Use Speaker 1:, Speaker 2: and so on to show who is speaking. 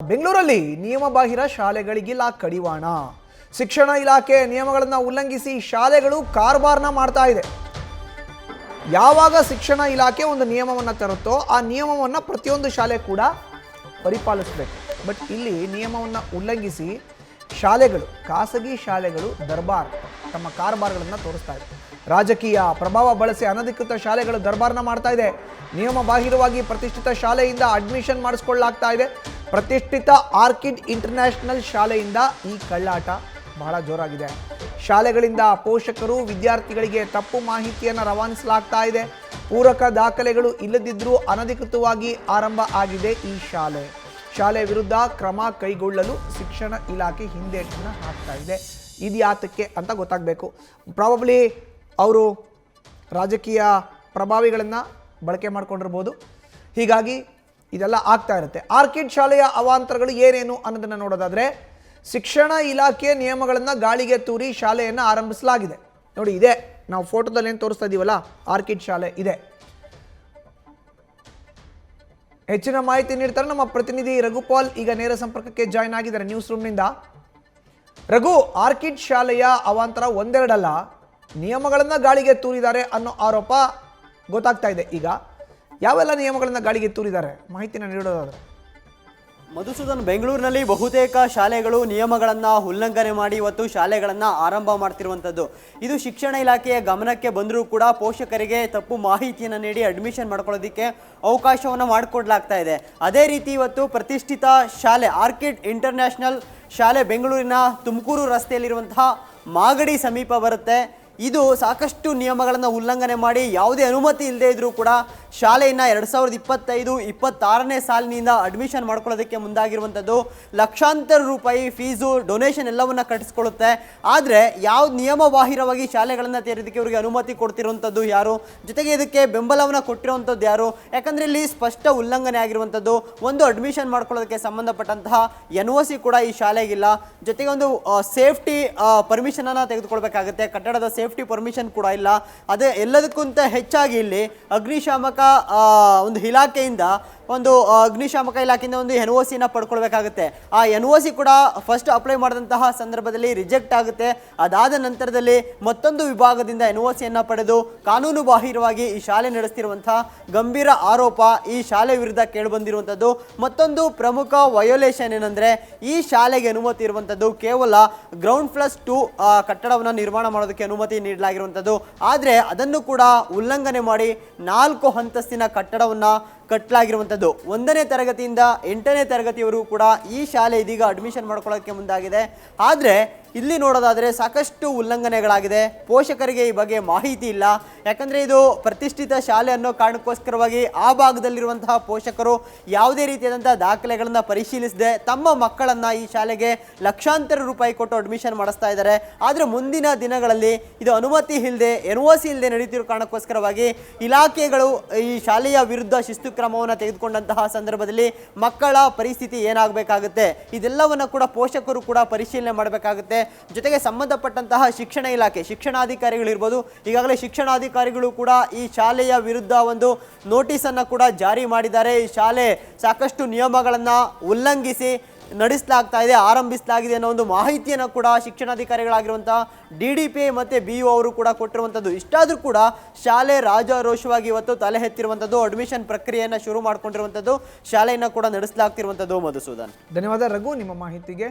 Speaker 1: ಬೆಂಗಳೂರಲ್ಲಿ ನಿಯಮಬಾಹಿರ ಶಾಲೆಗಳಿಗಿಲ್ಲ ಕಡಿವಾಣ. ಶಿಕ್ಷಣ ಇಲಾಖೆ ನಿಯಮಗಳನ್ನು ಉಲ್ಲಂಘಿಸಿ ಶಾಲೆಗಳು ಕಾರ್ಬಾರ್ನ ಮಾಡ್ತಾ ಇದೆ. ಯಾವಾಗ ಶಿಕ್ಷಣ ಇಲಾಖೆ ಒಂದು ನಿಯಮವನ್ನು ತರುತ್ತೋ ಆ ನಿಯಮವನ್ನು ಪ್ರತಿಯೊಂದು ಶಾಲೆ ಕೂಡ ಪರಿಪಾಲಿಸಬೇಕು. ಬಟ್ ಇಲ್ಲಿ ನಿಯಮವನ್ನು ಉಲ್ಲಂಘಿಸಿ ಶಾಲೆಗಳು, ಖಾಸಗಿ ಶಾಲೆಗಳು ದರ್ಬಾರ್ ತಮ್ಮ ಕಾರ್ಬಾರ್ಗಳನ್ನು ತೋರಿಸ್ತಾ ಇದೆ. ರಾಜಕೀಯ ಪ್ರಭಾವ ಬಳಸಿ ಅನಧಿಕೃತ ಶಾಲೆಗಳು ದರ್ಬಾರ್ನ ಮಾಡ್ತಾ ಇದೆ. ನಿಯಮ ಬಾಹಿರವಾಗಿ ಪ್ರತಿಷ್ಠಿತ ಶಾಲೆಯಿಂದ ಅಡ್ಮಿಷನ್ ಮಾಡಿಸ್ಕೊಳ್ಳಲಾಗ್ತಾ ಇದೆ. ಪ್ರತಿಷ್ಠಿತ ಆರ್ಕಿಡ್ ಇಂಟರ್ನ್ಯಾಷನಲ್ ಶಾಲೆಯಿಂದ ಈ ಕಳ್ಳಾಟ ಬಹಳ ಜೋರಾಗಿದೆ. ಶಾಲೆಗಳಿಂದ ಪೋಷಕರು ವಿದ್ಯಾರ್ಥಿಗಳಿಗೆ ತಪ್ಪು ಮಾಹಿತಿಯನ್ನು ರವಾನಿಸಲಾಗ್ತಾ ಇದೆ. ಪೂರಕ ದಾಖಲೆಗಳು ಇಲ್ಲದಿದ್ದರೂ ಅನಧಿಕೃತವಾಗಿ ಆರಂಭ ಆಗಿದೆ ಈ ಶಾಲೆ ವಿರುದ್ಧ ಕ್ರಮ ಕೈಗೊಳ್ಳಲು ಶಿಕ್ಷಣ ಇಲಾಖೆ ಹಿಂದೇಟನ್ನು ಹಾಕ್ತಾ ಇದೆ. ಇದ್ಯಾತಕ್ಕೆ ಅಂತ ಗೊತ್ತಾಗಬೇಕು. ಪ್ರಾಬಬ್ಲಿ ಅವರು ರಾಜಕೀಯ ಪ್ರಭಾವಿಗಳನ್ನು ಬಳಕೆ ಮಾಡ್ಕೊಂಡಿರ್ಬೋದು. ಹೀಗಾಗಿ ಇದೆಲ್ಲ ಆಗ್ತಾ ಇರುತ್ತೆ. ಆರ್ಕಿಡ್ ಶಾಲೆಯ ಅವಾಂತರಗಳು ಏನೇನು ಅನ್ನೋದನ್ನು ನೋಡೋದಾದರೆ, ಶಿಕ್ಷಣ ಇಲಾಖೆಯ ನಿಯಮಗಳನ್ನು ಗಾಳಿಗೆ ತೂರಿ ಶಾಲೆಯನ್ನು ಆರಂಭಿಸಲಾಗಿದೆ. ನೋಡಿ, ಇದೆ ನಾವು ಫೋಟೋದಲ್ಲಿ ಏನು ತೋರಿಸ್ತಾ ಇದ್ದೀವಲ್ಲ, ಆರ್ಕಿಡ್ ಶಾಲೆ ಇದೆ. ಹೆಚ್ಚಿನ ಮಾಹಿತಿ ನೀಡ್ತಾರೆ ನಮ್ಮ ಪ್ರತಿನಿಧಿ ರಘುಪಾಲ್. ಈಗ ನೇರ ಸಂಪರ್ಕಕ್ಕೆ ಜಾಯ್ನ್ ಆಗಿದ್ದಾರೆ ನ್ಯೂಸ್ ರೂಮ್ನಿಂದ. ರಘು, ಆರ್ಕಿಡ್ ಶಾಲೆಯ ಅವಾಂತರ ಒಂದೆರಡಲ್ಲ, ನಿಯಮಗಳನ್ನು ಗಾಳಿಗೆ ತೂರಿದ್ದಾರೆ ಅನ್ನೋ ಆರೋಪ ಗೊತ್ತಾಗ್ತಾ ಇದೆ. ಈಗ ಯಾವೆಲ್ಲ ನಿಯಮಗಳನ್ನು ಗಾಳಿಗೆ ತೂರಿದ್ದಾರೆ ಮಾಹಿತಿನ ನೀಡೋದಾದ್ರೆ?
Speaker 2: ಮಧುಸೂದನ್, ಬೆಂಗಳೂರಿನಲ್ಲಿ ಬಹುತೇಕ ಶಾಲೆಗಳು ನಿಯಮಗಳನ್ನು ಉಲ್ಲಂಘನೆ ಮಾಡಿ ಇವತ್ತು ಶಾಲೆಗಳನ್ನು ಆರಂಭ ಮಾಡ್ತಿರುವಂಥದ್ದು. ಇದು ಶಿಕ್ಷಣ ಇಲಾಖೆಯ ಗಮನಕ್ಕೆ ಬಂದರೂ ಕೂಡ ಪೋಷಕರಿಗೆ ತಪ್ಪು ಮಾಹಿತಿಯನ್ನು ನೀಡಿ ಅಡ್ಮಿಷನ್ ಮಾಡ್ಕೊಳ್ಳೋದಕ್ಕೆ ಅವಕಾಶವನ್ನು ಮಾಡಿಕೊಡ್ಲಾಗ್ತಾ ಇದೆ. ಅದೇ ರೀತಿ ಇವತ್ತು ಪ್ರತಿಷ್ಠಿತ ಶಾಲೆ ಆರ್ಕಿಡ್ ಇಂಟರ್ನ್ಯಾಷನಲ್ ಶಾಲೆ ಬೆಂಗಳೂರಿನ ತುಮಕೂರು ರಸ್ತೆಯಲ್ಲಿರುವಂತಹ ಮಾಗಡಿ ಸಮೀಪ ಬರುತ್ತೆ. ಇದು ಸಾಕಷ್ಟು ನಿಯಮಗಳನ್ನು ಉಲ್ಲಂಘನೆ ಮಾಡಿ ಯಾವುದೇ ಅನುಮತಿ ಇಲ್ಲದೆ ಇದ್ದರೂ ಕೂಡ ಶಾಲೆಯನ್ನು 2025-26ನೇ ಸಾಲಿನಿಂದ ಅಡ್ಮಿಷನ್ ಮಾಡ್ಕೊಳ್ಳೋದಕ್ಕೆ ಮುಂದಾಗಿರುವಂಥದ್ದು. ಲಕ್ಷಾಂತರ ರೂಪಾಯಿ ಫೀಸು, ಡೊನೇಷನ್ ಎಲ್ಲವನ್ನ ಕಟ್ಟಿಸ್ಕೊಳ್ಳುತ್ತೆ. ಆದರೆ ಯಾವ ನಿಯಮ ಬಾಹಿರವಾಗಿ ಶಾಲೆಗಳನ್ನು ತೆರೆಯೋದಕ್ಕೆ ಇವರಿಗೆ ಅನುಮತಿ ಕೊಡ್ತಿರುವಂಥದ್ದು ಯಾರು, ಜೊತೆಗೆ ಇದಕ್ಕೆ ಬೆಂಬಲವನ್ನು ಕೊಟ್ಟಿರುವಂಥದ್ದು ಯಾರು? ಯಾಕಂದರೆ ಇಲ್ಲಿ ಸ್ಪಷ್ಟ ಉಲ್ಲಂಘನೆ ಆಗಿರುವಂಥದ್ದು. ಒಂದು ಅಡ್ಮಿಷನ್ ಮಾಡ್ಕೊಳ್ಳೋದಕ್ಕೆ ಸಂಬಂಧಪಟ್ಟಂತಹ NOC ಕೂಡ ಈ ಶಾಲೆಗಿಲ್ಲ. ಜೊತೆಗೆ ಒಂದು ಸೇಫ್ಟಿ ಪರ್ಮಿಷನನ್ನು ತೆಗೆದುಕೊಳ್ಬೇಕಾಗುತ್ತೆ. ಕಟ್ಟಡದ ಸೇಫ್ಟಿ ಪರ್ಮಿಷನ್ ಕೂಡ ಇಲ್ಲ. ಅದೇ ಎಲ್ಲದಕ್ಕಿಂತ ಹೆಚ್ಚಾಗಿ ಇಲ್ಲಿ ಅಗ್ನಿಶಾಮಕ ಒಂದು ಇಲಾಖೆಯಿಂದ ಒಂದು NOCನ ಪಡ್ಕೊಳ್ಬೇಕಾಗುತ್ತೆ. ಆ NOC ಕೂಡ ಫಸ್ಟ್ ಅಪ್ಲೈ ಮಾಡಿದಂತಹ ಸಂದರ್ಭದಲ್ಲಿ ರಿಜೆಕ್ಟ್ ಆಗುತ್ತೆ. ಅದಾದ ನಂತರದಲ್ಲಿ ಮತ್ತೊಂದು ವಿಭಾಗದಿಂದ NOCಯನ್ನು ಪಡೆದು ಕಾನೂನು ಬಾಹಿರವಾಗಿ ಈ ಶಾಲೆ ನಡೆಸ್ತಿರುವಂತಹ ಗಂಭೀರ ಆರೋಪ ಈ ಶಾಲೆ ವಿರುದ್ಧ ಕೇಳಿಬಂದಿರುವಂಥದ್ದು. ಮತ್ತೊಂದು ಪ್ರಮುಖ ವಯೋಲೇಷನ್ ಏನಂದರೆ, ಈ ಶಾಲೆಗೆ ಅನುಮತಿ ಇರುವಂಥದ್ದು ಕೇವಲ ಗ್ರೌಂಡ್+2 ಕಟ್ಟಡವನ್ನು ನಿರ್ಮಾಣ ಮಾಡೋದಕ್ಕೆ ಅನುಮತಿ ನೀಡಲಾಗಿರುವಂಥದ್ದು. ಆದರೆ ಅದನ್ನು ಕೂಡ ಉಲ್ಲಂಘನೆ ಮಾಡಿ 4 ಅಂತಸ್ತಿನ ಕಟ್ಟಡವನ್ನು ಕಟ್ಟಲಾಗಿರುವಂಥದ್ದು. 1ನೇ ತರಗತಿಯಿಂದ 8ನೇ ತರಗತಿಯವರೆಗೂ ಕೂಡ ಈ ಶಾಲೆ ಇದೀಗ ಅಡ್ಮಿಷನ್ ಮಾಡ್ಕೊಳ್ಳೋಕ್ಕೆ ಮುಂದಾಗಿದೆ. ಆದರೆ ಇಲ್ಲಿ ನೋಡೋದಾದರೆ ಸಾಕಷ್ಟು ಉಲ್ಲಂಘನೆಗಳಾಗಿದೆ. ಪೋಷಕರಿಗೆ ಈ ಬಗ್ಗೆ ಮಾಹಿತಿ ಇಲ್ಲ. ಯಾಕಂದರೆ ಇದು ಪ್ರತಿಷ್ಠಿತ ಶಾಲೆ ಅನ್ನೋ ಕಾರಣಕ್ಕೋಸ್ಕರವಾಗಿ ಆ ಭಾಗದಲ್ಲಿರುವಂತಹ ಪೋಷಕರು ಯಾವುದೇ ರೀತಿಯಾದಂಥ ದಾಖಲೆಗಳನ್ನು ಪರಿಶೀಲಿಸದೆ ತಮ್ಮ ಮಕ್ಕಳನ್ನು ಈ ಶಾಲೆಗೆ ಲಕ್ಷಾಂತರ ರೂಪಾಯಿ ಕೊಟ್ಟು ಅಡ್ಮಿಷನ್ ಮಾಡಿಸ್ತಾ ಇದ್ದಾರೆ. ಆದರೆ ಮುಂದಿನ ದಿನಗಳಲ್ಲಿ ಇದು ಅನುಮತಿ ಇಲ್ಲದೆ NOC ಇಲ್ಲದೆ ನಡೀತಿರೋ ಕಾರಣಕ್ಕೋಸ್ಕರವಾಗಿ ಇಲಾಖೆಗಳು ಈ ಶಾಲೆಯ ವಿರುದ್ಧ ಶಿಸ್ತು ಕ್ರಮವನ್ನು ತೆಗೆದುಕೊಂಡಂತಹ ಸಂದರ್ಭದಲ್ಲಿ ಮಕ್ಕಳ ಪರಿಸ್ಥಿತಿ ಏನಾಗಬೇಕಾಗುತ್ತೆ, ಇದೆಲ್ಲವನ್ನು ಕೂಡ ಪೋಷಕರು ಕೂಡ ಪರಿಶೀಲನೆ ಮಾಡಬೇಕಾಗುತ್ತೆ. ಜೊತೆಗೆ ಸಂಬಂಧಪಟ್ಟಂತಹ ಶಿಕ್ಷಣ ಇಲಾಖೆ ಶಿಕ್ಷಣಾಧಿಕಾರಿಗಳಿರ್ಬೋದು, ಈಗಾಗಲೇ ಶಿಕ್ಷಣಾಧಿಕಾರಿಗಳು ಕೂಡ ಈ ಶಾಲೆಯ ವಿರುದ್ಧ ಒಂದು ನೋಟಿಸನ್ನು ಕೂಡ ಜಾರಿ ಮಾಡಿದ್ದಾರೆ. ಈ ಶಾಲೆ ಸಾಕಷ್ಟು ನಿಯಮಗಳನ್ನು ಉಲ್ಲಂಘಿಸಿ ನಡೆಸಲಾಗ್ತಾ ಇದೆ, ಆರಂಭಿಸಲಾಗಿದೆ ಅನ್ನೋ ಒಂದು ಮಾಹಿತಿಯನ್ನು ಕೂಡ ಶಿಕ್ಷಣಾಧಿಕಾರಿಗಳಾಗಿರುವಂತಹ DDPI ಮತ್ತು BO ಅವರು ಕೂಡ ಕೊಟ್ಟಿರುವಂಥದ್ದು. ಇಷ್ಟಾದರೂ ಕೂಡ ಶಾಲೆ ರಾಜಾರೋಷವಾಗಿ ಇವತ್ತು ತಲೆ ಎತ್ತಿರುವಂಥದ್ದು, ಅಡ್ಮಿಷನ್ ಪ್ರಕ್ರಿಯೆಯನ್ನು ಶುರು ಮಾಡಿಕೊಂಡಿರುವಂಥದ್ದು, ಶಾಲೆಯನ್ನು ಕೂಡ ನಡೆಸಲಾಗ್ತಿರುವಂಥದ್ದು. ಮಧುಸೂದನ್,
Speaker 1: ಧನ್ಯವಾದ ರಘು ನಿಮ್ಮ ಮಾಹಿತಿಗೆ.